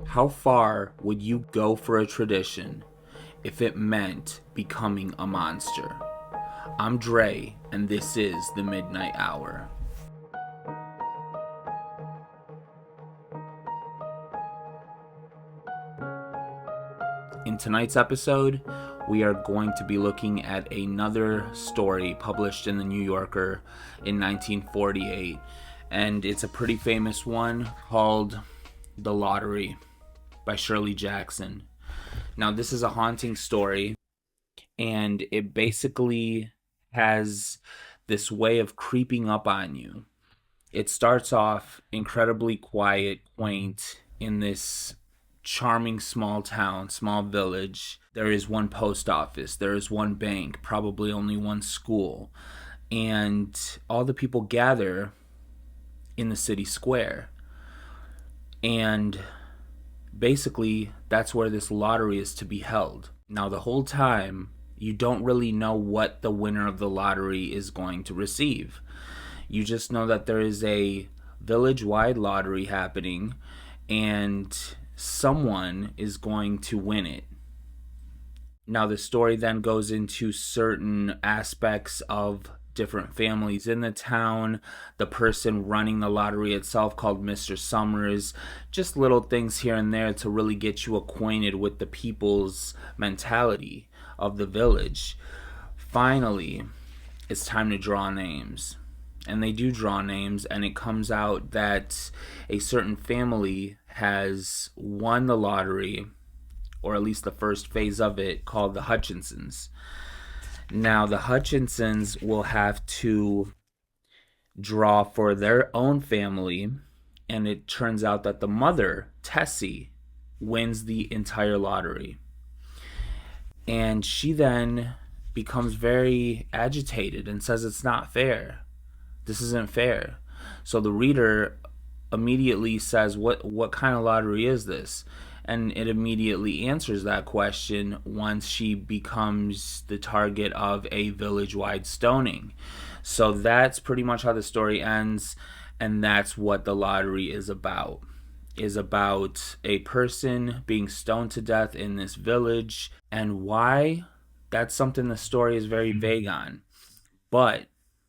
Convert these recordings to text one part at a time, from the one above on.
How far would you go for a tradition if it meant becoming a monster? I'm Dre, and this is the Midnight Hour. In tonight's episode, we are going to be looking at another story published in the New Yorker in 1948, and it's a pretty famous one called The Lottery by Shirley Jackson. Now, this is a haunting story, and it basically has this way of creeping up on you. It starts off incredibly quiet, quaint, in this charming small town, small village. There is one post office, there is one bank, probably only one school, and all the people gather in the city square. And basically, that's where this lottery is to be held. Now, the whole time, you don't really know what the winner of the lottery is going to receive. You just know that there is a village-wide lottery happening, and someone is going to win it. Now, the story then goes into certain aspects of different families in the town, the person running the lottery itself called Mr. Summers, just little things here and there to really get you acquainted with the people's mentality of the village. Finally, it's time to draw names. And they do draw names, and it comes out that a certain family has won the lottery, or at least the first phase of it, called the Hutchinsons. Now, the Hutchinsons will have to draw for their own family, and it turns out that the mother, Tessie, wins the entire lottery. And she then becomes very agitated and says it's not fair. This isn't fair. So the reader immediately says, what kind of lottery is this? And it immediately answers that question once she becomes the target of a village-wide stoning. So that's pretty much how the story ends, and that's what the lottery is about. Is about a person being stoned to death in this village, and why? That's something the story is very vague on. But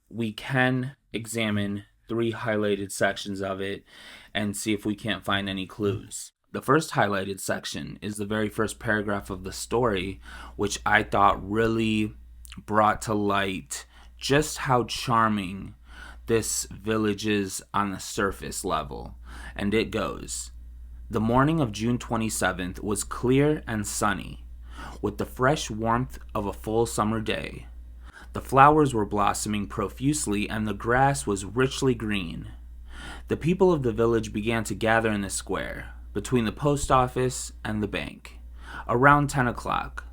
we can examine 3 highlighted sections of it and see if we can't find any clues. The first highlighted section is the very first paragraph of the story, which I thought really brought to light just how charming this village is on the surface level. And it goes, "The morning of June 27th was clear and sunny, with the fresh warmth of a full summer day. The flowers were blossoming profusely, and the grass was richly green. The people of the village began to gather in the square, between the post office and the bank, around 10 o'clock.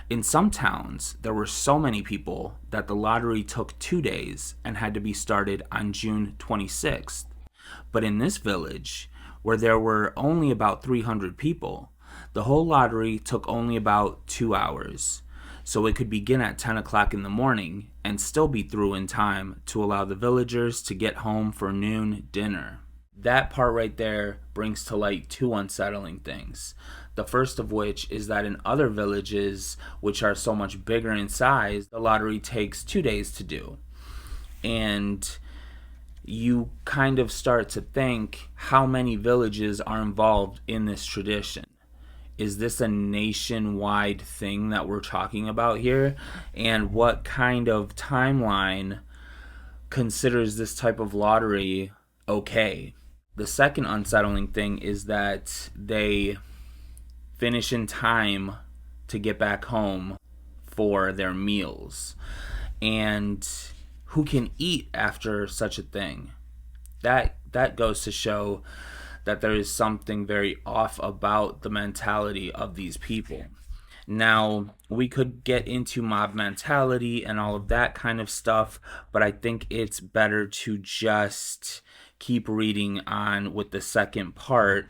In some towns, there were so many people that the lottery took 2 days and had to be started on June 26th. But in this village, where there were only about 300 people, the whole lottery took only about 2 hours. So it could begin at 10 o'clock in the morning and still be through in time to allow the villagers to get home for noon dinner." That part right there brings to light 2 unsettling things. The first of which is that in other villages, which are so much bigger in size, the lottery takes 2 days to do. And you kind of start to think, how many villages are involved in this tradition? Is this a nationwide thing that we're talking about here? And what kind of timeline considers this type of lottery okay? The second unsettling thing is that they finish in time to get back home for their meals. And who can eat after such a thing? That goes to show that there is something very off about the mentality of these people. Now, we could get into mob mentality and all of that kind of stuff, but I think it's better to just keep reading on with the second part,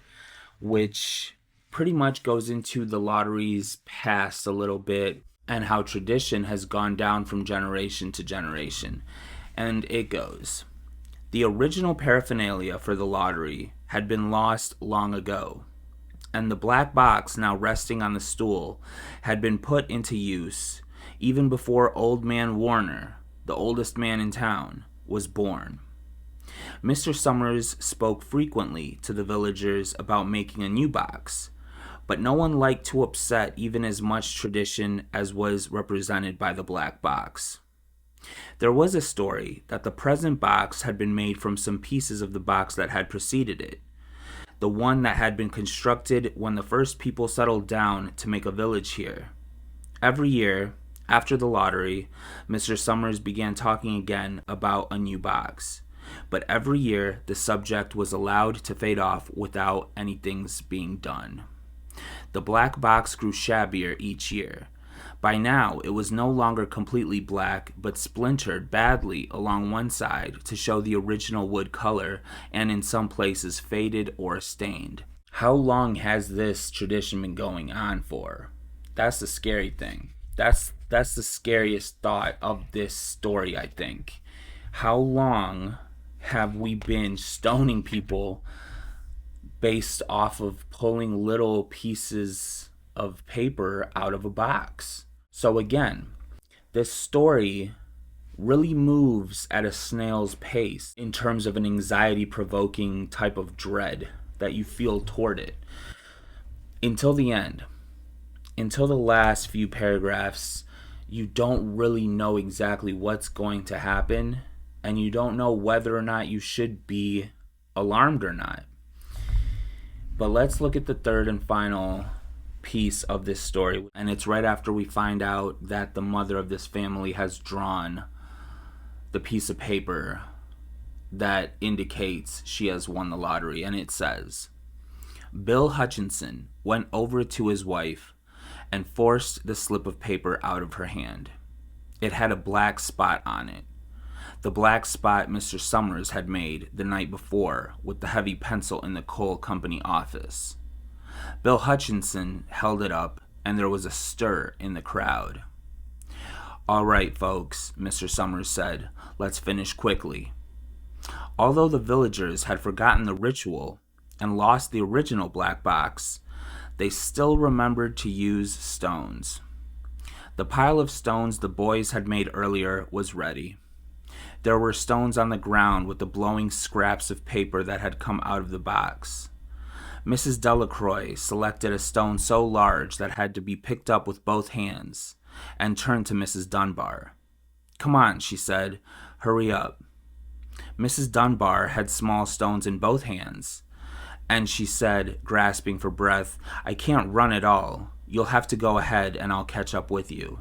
which pretty much goes into the lottery's past a little bit and how tradition has gone down from generation to generation. And it goes, "The original paraphernalia for the lottery had been lost long ago. and the black box now resting on the stool had been put into use even before Old Man Warner, the oldest man in town, was born. Mr. Summers spoke frequently to the villagers about making a new box, but no one liked to upset even as much tradition as was represented by the black box. There was a story that the present box had been made from some pieces of the box that had preceded it, the one that had been constructed when the first people settled down to make a village here. Every year, after the lottery, Mr. Summers began talking again about a new box, but every year the subject was allowed to fade off without anything's being done. The black box grew shabbier each year. By now, it was no longer completely black, but splintered badly along one side to show the original wood color, and in some places faded or stained. How long has this tradition been going on for? That's the scary thing. That's the scariest thought of this story, I think. How long have we been stoning people based off of pulling little pieces of paper out of a box? So again, this story really moves at a snail's pace in terms of an anxiety-provoking type of dread that you feel toward it. Until the end. Until the last few paragraphs, you don't really know exactly what's going to happen, and you don't know whether or not you should be alarmed or not. But let's look at the third and final piece of this story, and it's right after we find out that the mother of this family has drawn the piece of paper that indicates she has won the lottery, and it says, Bill Hutchinson went over to his wife and forced the slip of paper out of her hand. It had a black spot on it, the black spot Mr. Summers had made the night before with the heavy pencil in the coal company office. Bill Hutchinson held it up, and there was a stir in the crowd. All right, folks, Mr. Summers said, let's finish quickly. Although the villagers had forgotten the ritual and lost the original black box, they still remembered to use stones. The pile of stones the boys had made earlier was ready. There were stones on the ground with the blowing scraps of paper that had come out of the box. Mrs. Delacroix selected a stone so large that had to be picked up with both hands, and turned to Mrs. Dunbar. Come on, she said. Hurry up. Mrs. Dunbar had small stones in both hands, and she said, grasping for breath, I can't run at all. You'll have to go ahead, and I'll catch up with you.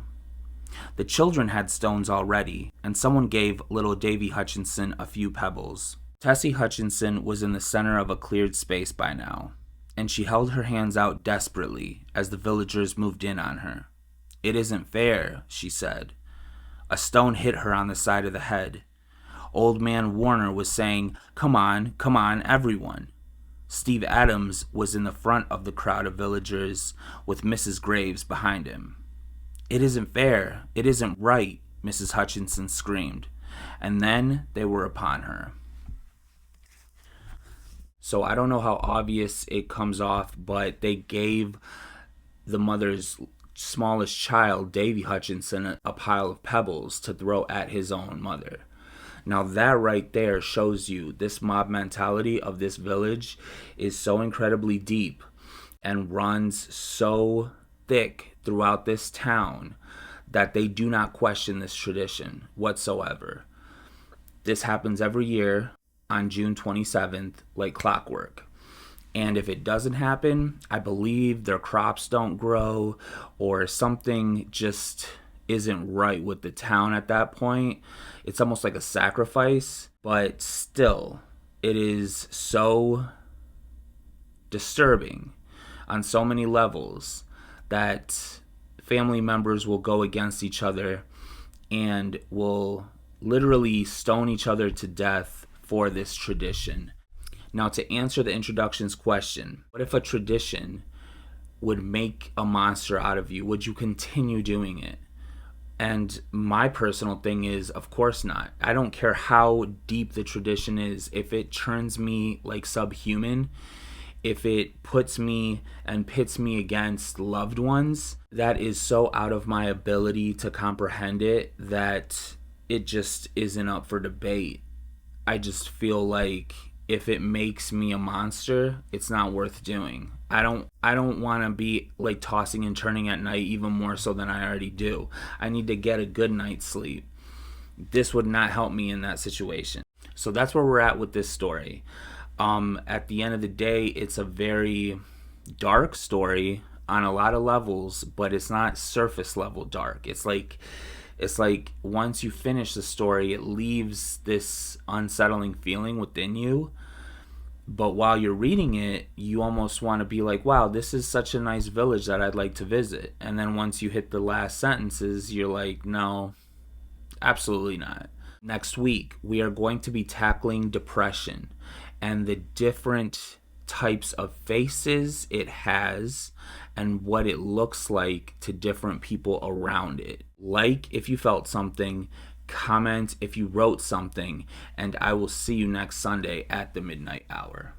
The children had stones already, and someone gave little Davy Hutchinson a few pebbles. Tessie Hutchinson was in the center of a cleared space by now, and she held her hands out desperately as the villagers moved in on her. It isn't fair, she said. A stone hit her on the side of the head. Old Man Warner was saying, come on, everyone. Steve Adams was in the front of the crowd of villagers with Mrs. Graves behind him. It isn't fair, it isn't right, Mrs. Hutchinson screamed, and then they were upon her. So I don't know how obvious it comes off, but they gave the mother's smallest child, Davy Hutchinson, a pile of pebbles to throw at his own mother. Now that right there shows you this mob mentality of this village is so incredibly deep and runs so thick throughout this town that they do not question this tradition whatsoever. This happens every year on June 27th, like clockwork. And if it doesn't happen, I believe their crops don't grow or something just isn't right with the town at that point. It's almost like a sacrifice, but still, it is so disturbing on so many levels that family members will go against each other and will literally stone each other to death for this tradition. Now, to answer the introduction's question, what if a tradition would make a monster out of you? Would you continue doing it? And my personal thing is, of course not. I don't care how deep the tradition is. If it turns me like subhuman, if it puts me and pits me against loved ones, that is so out of my ability to comprehend it that it just isn't up for debate. I just feel like if it makes me a monster, it's not worth doing. I don't want to be like tossing and turning at night even more so than I already do. I need to get a good night's sleep. This would not help me in that situation. So that's where we're at with this story. At the end of the day, it's a very dark story on a lot of levels, but it's not surface level dark. It's like once you finish the story, it leaves this unsettling feeling within you. But while you're reading it, you almost want to be like, wow, this is such a nice village that I'd like to visit. And then once you hit the last sentences, you're like, no, absolutely not. Next week, we are going to be tackling depression and the different types of faces it has and what it looks like to different people around it. Like if you felt something, comment if you wrote something, and I will see you next Sunday at the midnight hour.